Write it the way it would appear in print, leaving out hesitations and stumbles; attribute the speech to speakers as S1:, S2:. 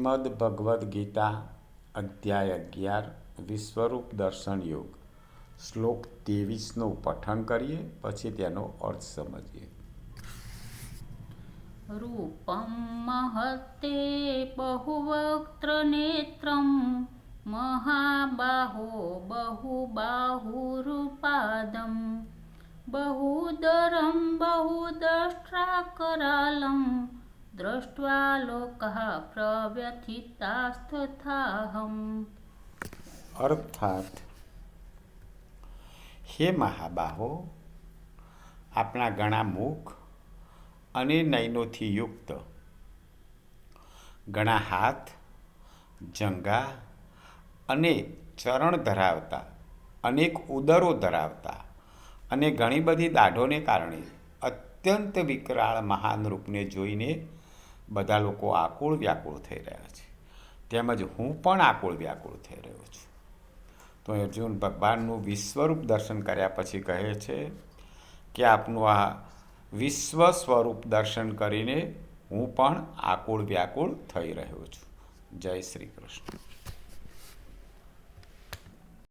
S1: શ્રીમદ ભગવદ્ ગીતા અધ્યાય 11 વિશ્વરૂપ દર્શન યોગ શ્લોક 23નું પઠન કરીએ, પછી તેનો અર્થ સમજીએ.
S2: રૂપમ મહત્તે બહુવક્ત્ર નેત્રમ મહાબાહો બહુબાહુરુપાદમ બહુદરમ બહુદષ્ટ્રાકરાલમ દૃષ્ટ્વા લોકાઃ પ્રવ્યથિતાસ્તથાહમ.
S1: અર્થાત, હે મહાબાહો, આપણા ઘણા મુખ અને નયનોથી યુક્ત, ઘણા હાથ, જંઘા અને ચરણ ધરાવતા, અનેક ઉદરો ધરાવતા અને ઘણી બધી દાઢોને કારણે અત્યંત વિકરાળ મહાન રૂપને જોઈને બધા લોકો આકુળ વ્યાકુળ થઈ રહ્યા છે. તેમજ હું પણ આકુળ વ્યાકુળ થઈ રહ્યો છું. તો અર્જુન ભગવાનનું વિશ્વરૂપ દર્શન કર્યા પછી કહે છે કે આપનું આ વિશ્વ સ્વરૂપ દર્શન કરીને હું પણ આકુળ વ્યાકુળ થઈ રહ્યો છું. જય શ્રી કૃષ્ણ.